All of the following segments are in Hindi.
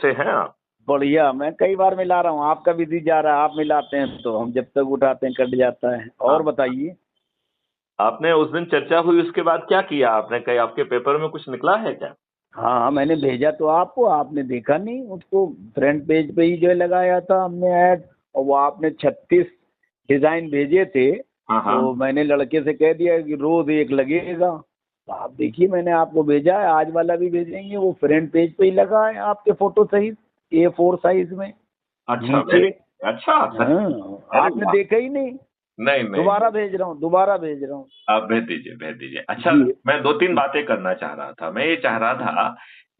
कैसे हैं आप? बढ़िया। मैं कई बार मिला रहा हूँ, आपका बिजी जा रहा है, आप मिलाते हैं तो हम जब तक उठाते हैं कट जाता है। और आप बताइए। आपने उस दिन चर्चा हुई, उसके बाद क्या किया आपने? कहीं आपके पेपर में कुछ निकला है क्या? हाँ हाँ, मैंने भेजा तो आपको, आपने देखा नहीं उसको। फ्रंट पेज पे ही जो है लगाया था हमने ऐड, और वो आपने 36 डिजाइन भेजे थे। हाँ हाँ। तो मैंने लड़के से कह दिया कि रोज एक लगेगा। तो आप देखिए, मैंने आपको भेजा है, आज वाला भी भेजेंगे, वो फ्रंट पेज पे ही लगा है आपके फोटो सहित, A4 साइज में अच्छा, नीचे। अच्छा सच? हाँ, अरे आपने वाह। देखा ही नहीं। नहीं नहीं दोबारा नहीं। भेज रहा हूँ, दोबारा भेज रहा हूँ। आप भेज दीजिए, भेज दीजिए। अच्छा, जी। मैं दो तीन बातें करना चाह रहा था। मैं ये चाह रहा था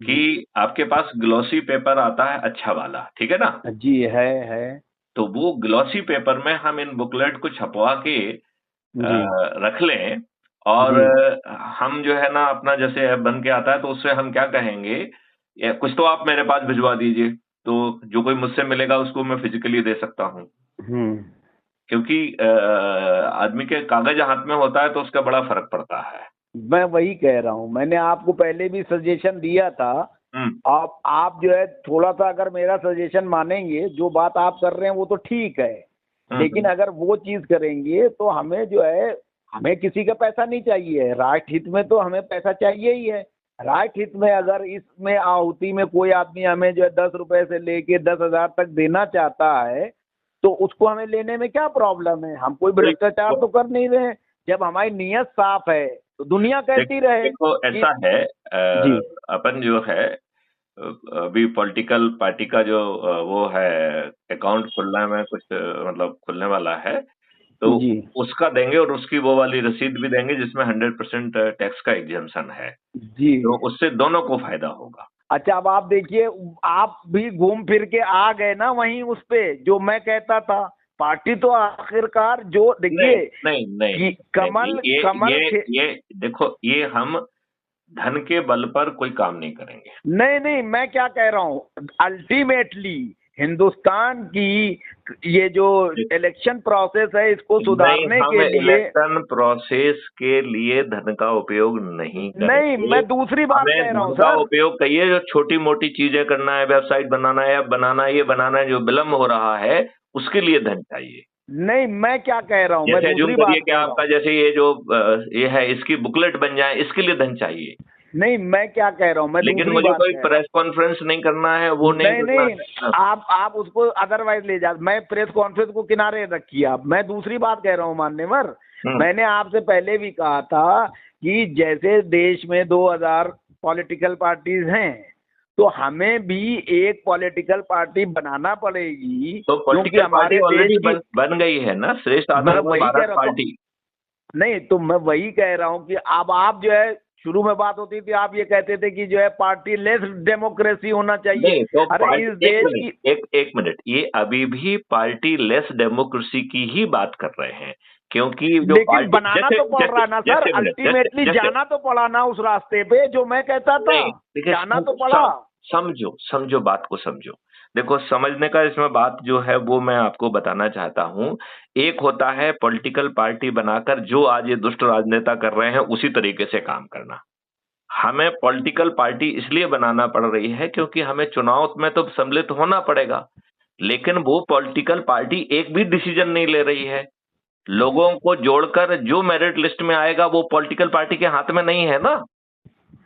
कि जी। आपके पास ग्लॉसी पेपर आता है अच्छा वाला, ठीक है ना? जी है। तो वो ग्लॉसी पेपर में हम इन बुकलेट को छपवा के जी। रख लें। और जी। हम जो है ना अपना जैसे ऐप बन के आता है तो उससे हम क्या कहेंगे, कुछ तो आप मेरे पास भिजवा दीजिए, तो जो कोई मुझसे मिलेगा उसको मैं फिजिकली दे सकता हूँ। हम्म। क्योंकि आदमी के कागज हाथ में होता है तो उसका बड़ा फर्क पड़ता है। मैं वही कह रहा हूँ, मैंने आपको पहले भी सजेशन दिया था। हम्म आप जो है थोड़ा सा अगर मेरा सजेशन मानेंगे, जो बात आप कर रहे हैं वो तो ठीक है। लेकिन हम्म। अगर वो चीज करेंगे तो हमें जो है, हमें किसी का पैसा नहीं चाहिए। राष्ट्र हित में तो हमें पैसा चाहिए ही है। राष्ट्र हित में अगर इसमें आहुति में कोई आदमी हमें जो है 10 रुपए से लेके 10,000 तक देना चाहता है, तो उसको हमें लेने में क्या प्रॉब्लम है? हम कोई भ्रष्टाचार देखो तो कर नहीं रहे हैं। जब हमारी नीयत साफ है तो दुनिया कहती रहे देखो कि। ऐसा है, जी। अपन जो है अभी पॉलिटिकल पार्टी का जो वो है अकाउंट खुलना में कुछ मतलब खुलने वाला है, तो जी। उसका देंगे और उसकी वो वाली रसीद भी देंगे जिसमें 100% टैक्स का एग्जेम्पशन है। जी। तो उससे दोनों को फायदा होगा। अच्छा, अब आप देखिए, आप भी घूम फिर के आ गए ना वहीं उस पे जो मैं कहता था। पार्टी तो आखिरकार जो नहीं देखिए नहीं नहीं कि नहीं, कमल कमल ये देखो, ये हम धन के बल पर कोई काम नहीं करेंगे। नहीं नहीं, मैं क्या कह रहा हूँ, अल्टीमेटली हिंदुस्तान की ये जो इलेक्शन प्रोसेस है इसको नहीं, सुधारने हम के लिए। इलेक्शन प्रोसेस के लिए धन का उपयोग नहीं नहीं, करेंगे। मैं दूसरी बात हमें कह रहा हूँ धन का सर। उपयोग कहिए जो छोटी मोटी चीजें करना है, वेबसाइट बनाना है, ऐप बनाना है, ये बनाना है, जो विलम्ब हो रहा है उसके लिए धन चाहिए। नहीं, मैं क्या कह रहा हूँ, मैं जैसे अज्यूम दूसरी करिए बात कि कह रहा आपका हूँ। जैसे ये जो ये है इसकी बुकलेट बन जाए, इसके लिए धन चाहिए। नहीं, मैं क्या कह रहा हूँ, मैं लेकिन दूसरी मुझे बात कोई कह रहा हूँ। प्रेस कॉन्फ्रेंस नहीं करना है, वो नहीं नहीं करना नहीं, है। आप उसको अदरवाइज ले जा, मैं प्रेस कॉन्फ्रेंस को किनारे रखिए आप, मैं दूसरी बात कह रहा हूँ मान्यवर। हम्म। मैंने आपसे पहले भी कहा था कि जैसे देश में 2000 पॉलिटिकल पार्टीज हैं, तो हमें भी एक पॉलिटिकल पार्टी बनाना पड़ेगी, तो क्योंकि पॉलिटिकल पार्टी हमारे देश ऑलरेडी की। बन गई है ना, श्रेष्ठ मैं आत्मनिर्भर वही कह भारत रहा हूँ पार्टी। नहीं, तो मैं वही कह रहा हूँ कि अब आप जो है, शुरू में बात होती थी, आप ये कहते थे कि जो है पार्टी लेस डेमोक्रेसी होना चाहिए। नहीं तो अरे इस पार्टी, एक देश की। मिनट, एक मिनट, ये अभी भी पार्टी लेस डेमोक्रेसी की ही बात कर रहे हैं। क्योंकि जो लेकिन पार्टी, बनाना जैसे तो पड़ जैसे रहा ना सर, जैसे मिनट, अल्टीमेटली जैसे जाना तो पड़ा ना उस रास्ते पे जो मैं कहता था। नहीं, देखिए जाना तो पड़ा। समझो समझो बात को समझो। देखो, समझने का इसमें बात जो है वो मैं आपको बताना चाहता हूँ। एक होता है पॉलिटिकल पार्टी बनाकर जो आज ये दुष्ट राजनेता कर रहे हैं उसी तरीके से काम करना। हमें पॉलिटिकल पार्टी इसलिए बनाना पड़ रही है क्योंकि हमें चुनाव में तो सम्मिलित होना पड़ेगा। लेकिन वो पॉलिटिकल पार्टी एक भी डिसीजन नहीं ले रही है। लोगों को जोड़कर जो मेरिट लिस्ट में आएगा वो पॉलिटिकल पार्टी के हाथ में नहीं है ना।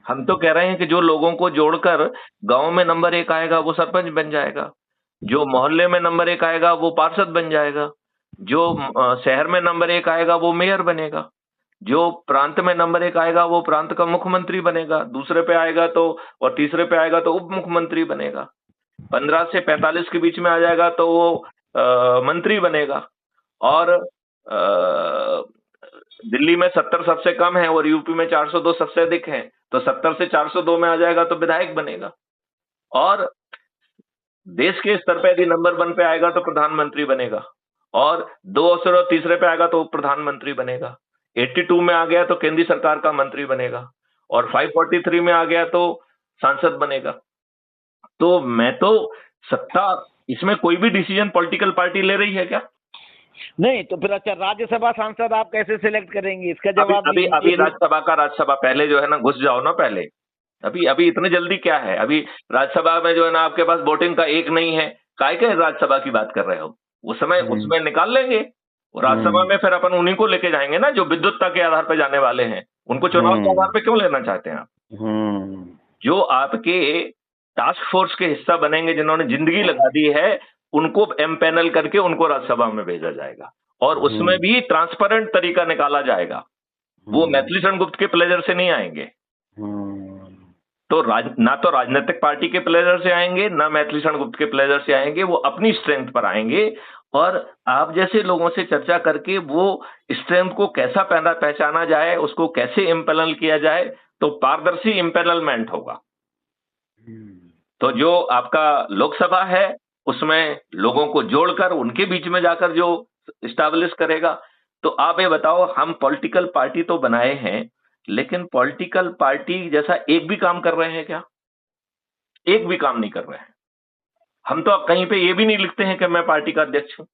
हम तो कह रहे हैं कि जो लोगों को जोड़कर गांव में नंबर 1 आएगा वो सरपंच बन जाएगा, जो मोहल्ले में नंबर 1 आएगा वो पार्षद बन जाएगा, जो शहर में नंबर 1 आएगा वो मेयर बनेगा, जो प्रांत में नंबर 1 आएगा वो प्रांत का मुख्यमंत्री बनेगा, दूसरे पे आएगा तो और तीसरे पे आएगा तो उप मुख्यमंत्री बनेगा, 15 से 45 के बीच में आ जाएगा तो वो मंत्री बनेगा। और दिल्ली में 70 सबसे कम है और यूपी में 402 सबसे अधिक है, तो 70 से 402 में आ जाएगा तो विधायक बनेगा। और देश के स्तर पे यदि नंबर 1 पे आएगा तो प्रधानमंत्री बनेगा, और 2 अवसर और तीसरे पे आएगा तो उप प्रधानमंत्री बनेगा, 82 में आ गया तो केंद्रीय सरकार का मंत्री बनेगा, और 543 में आ गया तो सांसद बनेगा। तो मैं तो सत्ता, इसमें कोई भी डिसीजन पॉलिटिकल पार्टी ले रही है क्या? नहीं तो फिर अच्छा, राज्यसभा सांसद आप कैसे सिलेक्ट करेंगे? इसका अभी जवाब अभी दीजिए अभी राज्यसभा पहले जो है ना घुस जाओ ना पहले, अभी अभी इतनी जल्दी क्या है? अभी राज्यसभा में जो है ना आपके पास वोटिंग का एक नहीं है, काय के राज्यसभा की बात कर रहे हो? उस समय उसमें निकाल लेंगे। और राज्यसभा में फिर अपन उन्हीं को लेके जाएंगे ना जो विद्वत्ता के आधार पर जाने वाले हैं। उनको चुनाव के आधार पर क्यों लेना चाहते हैं आप? जो आपके टास्क फोर्स के हिस्सा बनेंगे, जिन्होंने जिंदगी लगा दी है, उनको एमपैनल करके उनको राज्यसभा में भेजा जाएगा और उसमें भी ट्रांसपेरेंट तरीका निकाला जाएगा। वो मैथिली शरण गुप्त के प्लेजर से नहीं आएंगे। तो ना तो राजनीतिक पार्टी के प्लेजर से आएंगे, ना मैथिली शरण गुप्त के प्लेजर से आएंगे। वो अपनी स्ट्रेंथ पर आएंगे और आप जैसे लोगों से चर्चा करके वो स्ट्रेंथ को कैसा पहचाना जाए, उसको कैसे इम्पेनल किया जाए, तो पारदर्शी इम्पेनलमेंट होगा। तो जो आपका लोकसभा है उसमें लोगों को जोड़कर उनके बीच में जाकर जो इस्टेब्लिश करेगा। तो आप ये बताओ, हम पॉलिटिकल पार्टी तो बनाए हैं, लेकिन पॉलिटिकल पार्टी जैसा एक भी काम कर रहे हैं क्या? एक भी काम नहीं कर रहे हैं। हम तो अब कहीं पे ये भी नहीं लिखते हैं कि मैं पार्टी का अध्यक्ष हूं।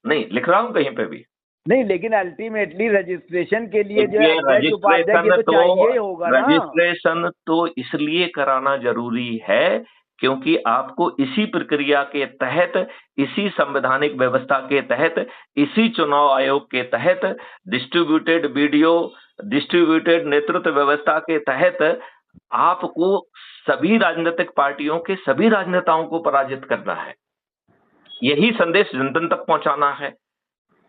नहीं लिख रहा हूं कहीं पे भी नहीं, लेकिन अल्टीमेटली रजिस्ट्रेशन के लिए जो है रजिस्ट्रेशन तो चाहिए होगा ना। रजिस्ट्रेशन तो इसलिए कराना जरूरी है क्योंकि आपको इसी प्रक्रिया के तहत, इसी संवैधानिक व्यवस्था के तहत, इसी चुनाव आयोग के तहत, डिस्ट्रीब्यूटेड वीडियो, डिस्ट्रीब्यूटेड नेतृत्व व्यवस्था के तहत आपको सभी राजनीतिक पार्टियों के सभी राजनेताओं को पराजित करना है। यही संदेश जन जन तक पहुंचाना है।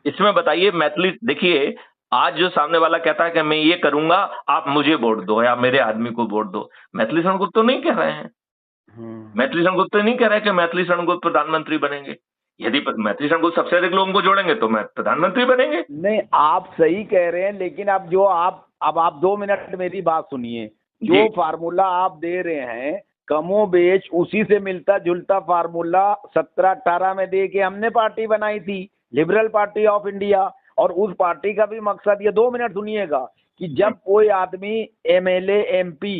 इसमें बताइए मैथिली, देखिए आज जो सामने वाला कहता है कि मैं ये करूंगा, आप मुझे वोट दो या मेरे आदमी को वोट दो, मैथिली शरण गुप्त तो नहीं कह रहे हैं। मैथिली शरण गुप्त तो नहीं कह रहे कि मैथिली शरण गुप्त प्रधानमंत्री बनेंगे। यदि मैथिली शरण गुप्त सबसे अधिक लोगों को जोड़ेंगे तो मैं प्रधानमंत्री बनेंगे। नहीं, आप सही कह रहे हैं, लेकिन अब आप 2 मिनट मेरी बात सुनिए। जो फार्मूला आप दे रहे हैं कमोबेश उसी से मिलता जुलता फार्मूला 17-18 में दे के हमने पार्टी बनाई थी, लिबरल पार्टी ऑफ इंडिया। और उस पार्टी का भी मकसद, ये 2 मिनट सुनिएगा, कि जब कोई आदमी एमएलए एमपी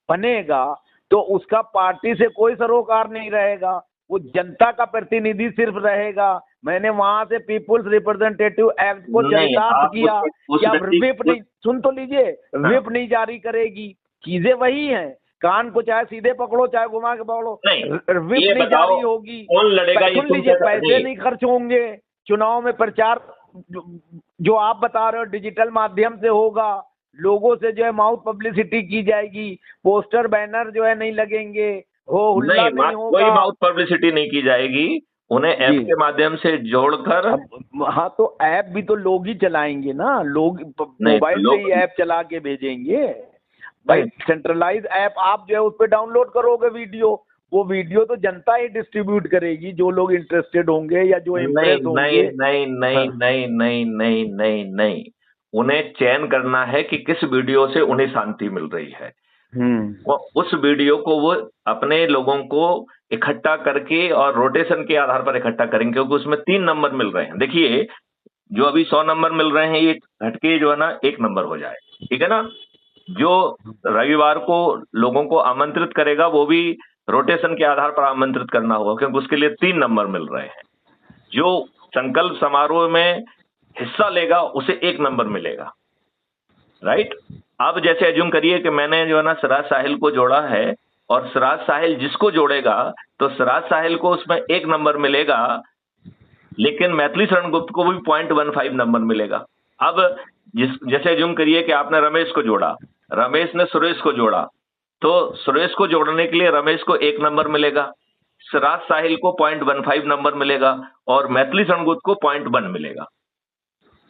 बनेगा तो उसका पार्टी से कोई सरोकार नहीं रहेगा, वो जनता का प्रतिनिधि सिर्फ रहेगा। मैंने वहां से पीपुल्स रिप्रेजेंटेटिव एक्ट को चरितार्थ किया कि विप नहीं, सुन तो लीजिए, विप नहीं जारी करेगी। चीजें वही हैं, कान को चाहे सीधे पकड़ो चाहे घुमा के पकड़ो, विप नहीं जारी होगी। सुन लीजिए, पैसे नहीं खर्च होंगे चुनाव में, प्रचार जो आप बता रहे हो डिजिटल माध्यम से होगा, लोगों से जो है माउथ पब्लिसिटी की जाएगी, पोस्टर बैनर जो है नहीं लगेंगे, हो हुल्ला नहीं होगा, कोई माउथ पब्लिसिटी नहीं की जाएगी, उन्हें ऐप के माध्यम से जोड़कर। हाँ, तो ऐप भी तो लोग ही चलाएंगे ना, लोग मोबाइल से ही ऐप चला के भेजेंगे भाई। सेंट्रलाइज ऐप आप जो है उस पर डाउनलोड करोगे वीडियो, वो वीडियो तो जनता ही डिस्ट्रीब्यूट करेगी, जो लोग इंटरेस्टेड होंगे या जो इम्प्रेस होंगे। नहीं, उन्हें चयन करना है कि किस वीडियो से उन्हें शांति मिल रही है। उस वीडियो को वो अपने लोगों को इकट्ठा करके और रोटेशन के आधार पर इकट्ठा करेंगे, क्योंकि उसमें 3 नंबर मिल रहे हैं। देखिए, जो अभी 100 नंबर मिल रहे हैं, ये घटके जो है ना 1 नंबर हो जाए, ठीक है ना। जो रविवार को लोगों को आमंत्रित करेगा वो भी रोटेशन के आधार पर आमंत्रित करना होगा, क्योंकि उसके लिए 3 नंबर मिल रहे हैं। जो संकल्प समारोह में हिस्सा लेगा उसे 1 नंबर मिलेगा, राइट। अब जैसे एज्यूम करिए कि मैंने जो है ना सिराज साहिल को जोड़ा है, और सिराज साहिल जिसको जोड़ेगा तो सिराज साहिल को उसमें 1 नंबर मिलेगा, लेकिन मैथिली शरण गुप्त को भी 0.15 नंबर मिलेगा। अब जैसे एज्यूम करिए कि आपने रमेश को जोड़ा, रमेश ने सुरेश को जोड़ा, तो सुरेश को जोड़ने के लिए रमेश को 1 नंबर मिलेगा, सिराज साहिल को 0.15 नंबर मिलेगा और मैथिली शरण गुप्त को 0.1 मिलेगा।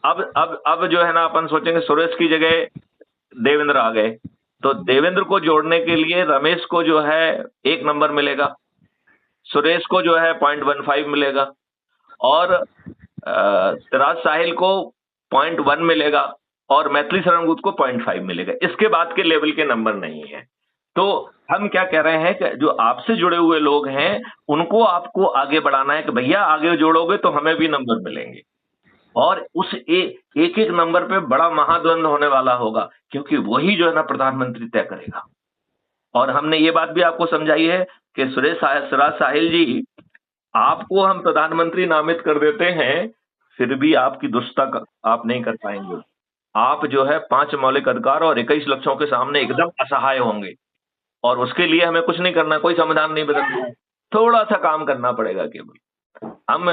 अब जो है ना अपन सोचेंगे सुरेश की जगह देवेंद्र आ गए, तो देवेंद्र को जोड़ने के लिए रमेश को जो है 1 नंबर मिलेगा, सुरेश को जो है 0.15 मिलेगा और सिराज साहिल को 0.1 मिलेगा और मैथिली शरण गुप्त को 0.5 मिलेगा। इसके बाद के लेवल के नंबर नहीं है। तो हम क्या कह रहे हैं कि जो आपसे जुड़े हुए लोग हैं उनको आपको आगे बढ़ाना है कि भैया आगे जोड़ोगे तो हमें भी नंबर मिलेंगे, और उस एक एक नंबर पे बड़ा महाद्वंद होने वाला होगा, क्योंकि वही जो है ना प्रधानमंत्री तय करेगा। और हमने ये बात भी आपको समझाई है कि सिराज साहिल जी, आपको हम प्रधानमंत्री नामित कर देते हैं, फिर भी आपकी दुष्टता आप नहीं कर पाएंगे। आप जो है 5 मौलिक अधिकार और 21 लक्षों के सामने एकदम असहाय होंगे। और उसके लिए हमें कुछ नहीं करना, कोई संविधान नहीं बदलना है, थोड़ा सा काम करना पड़ेगा केवल। हम